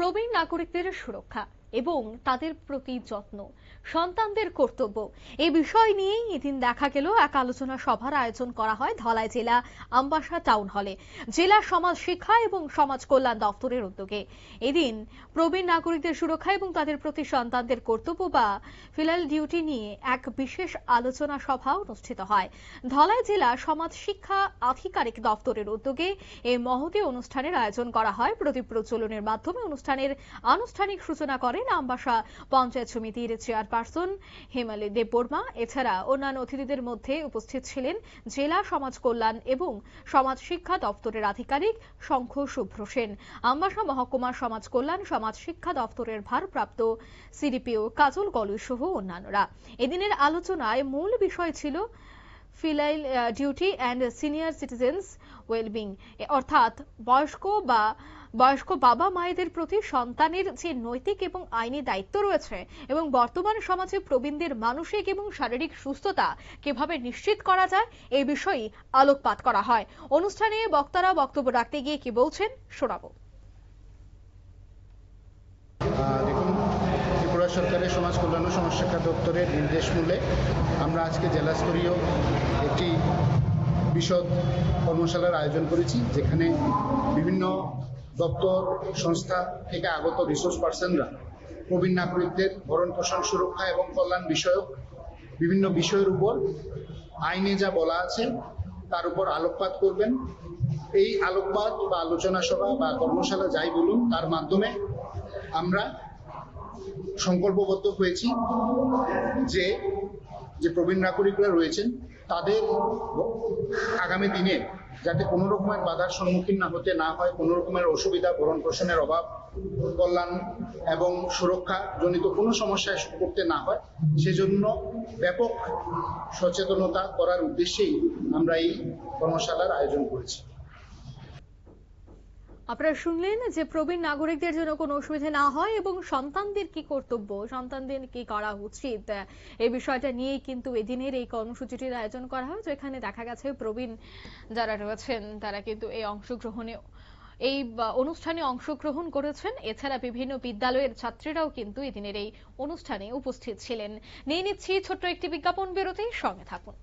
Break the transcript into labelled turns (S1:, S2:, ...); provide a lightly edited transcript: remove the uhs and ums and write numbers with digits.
S1: প্রবীণ নাগরিকদের সুরক্ষা এবং তাদের প্রতি যত্ন সন্তানদের কর্তব্য এই বিষয় নিয়েই এদিন দেখা গেল এক আলোচনা সভার আয়োজন করা হয় ধলাই জেলা আমবাসা টাউন হলে জেলা সমাজ শিক্ষা এবং সমাজ কল্যাণ দপ্তরের উদ্যোগে। এদিন প্রবীণ নাগরিকদের সুরক্ষা এবং তাদের প্রতি সন্তানদের কর্তব্য বা ফিলাল ডিউটি নিয়ে এক বিশেষ আলোচনা সভা অনুষ্ঠিত হয়। ধলাই জেলা সমাজ শিক্ষা আধিকারিক দপ্তরের উদ্যোগে এই মহতী অনুষ্ঠানের আয়োজন করা হয়। প্রদীপ প্রজ্বলনের মাধ্যমে অনুষ্ঠানের আনুষ্ঠানিক সূচনা করেন আমবাসা পঞ্চায়েত সমিতির চেয়ারপারসন হেমালি দেববর্মা। এছাড়া অন্যান্য অতিথিদের মধ্যে উপস্থিত ছিলেন জেলা সমাজ কল্যাণ এবং সমাজ শিক্ষা দপ্তরের আধিকারিক শঙ্খ শুভ্র সেন, আমবাসা মহকুমা সমাজ কল্যাণ সমাজ শিক্ষা দপ্তরের ভারপ্রাপ্ত সিডিপিও কাজল গলুই সহ অন্যান্যরা। এদিনের আলোচনায় মূল বিষয় ছিল filial duty and senior citizens wellbeing, অর্থাৎ বয়স্ক বাবা মায়েদের প্রতি সন্তানের যে নৈতিক এবং আইনি দায়িত্ব রয়েছে এবং বর্তমান সমাজে প্রবীণদের মানসিক এবং শারীরিক সুস্থতা কিভাবে নিশ্চিত করা যায় এই বিষয়ে আলোকপাত করা হয়। অনুষ্ঠানে বক্তারা বক্তব্য রাখতে গিয়ে কি বলছেন শোনাবো।
S2: ত্রিপুরা সরকারের সমাজ কল্যাণ ও সমাজ শিক্ষা দপ্তরের নির্দেশ মূলে আমরা আজকে জেলা স্তরীয় একটি বিশদ কর্মশালার আয়োজন করেছি, যেখানে বিভিন্ন দপ্তর সংস্থা থেকে আগত রিসোর্স পার্সনরা প্রবীণ নাগরিকদের ভরণ পোষণ সুরক্ষা এবং কল্যাণ বিষয়ক বিভিন্ন বিষয়ের উপর আইনে যা বলা আছে তার উপর আলোকপাত করবেন। এই আলোকপাত বা আলোচনা সভা বা কর্মশালা যাই বলুন, তার মাধ্যমে আমরা সংকল্পবদ্ধ হয়েছি যে প্রবীণ নাগরিকরা রয়েছেন তাদের আগামী দিনে যাতে কোনো রকমের বাধার সম্মুখীন না হয়, কোনো রকমের অসুবিধা, ভরণ পোষণের অভাব, কল্যাণ এবং সুরক্ষা জনিত কোনো সমস্যায় পড়তে না হয়, সেজন্য ব্যাপক সচেতনতা করার উদ্দেশ্যেই আমরা এই কর্মশালার আয়োজন করেছি।
S1: আপনারা শুনলেন যে প্রবীণ নাগরিকদের জন্য কোনো অসুবিধা না হয় এবং সন্তানদের কি কর্তব্য, সন্তানদের কি করা উচিত, এই বিষয়টা নিয়ে কিন্তু এদিনের এই কর্মসূচিটির আয়োজন করা হয়, যেখানে দেখা গেছে প্রবীণ যারা রয়েছেন তারা কিন্তু এই অনুষ্ঠানে অংশগ্রহণ করেছেন। এছাড়া বিভিন্ন বিদ্যালয়ের ছাত্রীরাও কিন্তু এদিনের এই অনুষ্ঠানে উপস্থিত ছিলেন। নিয়ে নিচ্ছি ছোট্ট একটি বিজ্ঞাপন বিরতি, সঙ্গে থাকুন।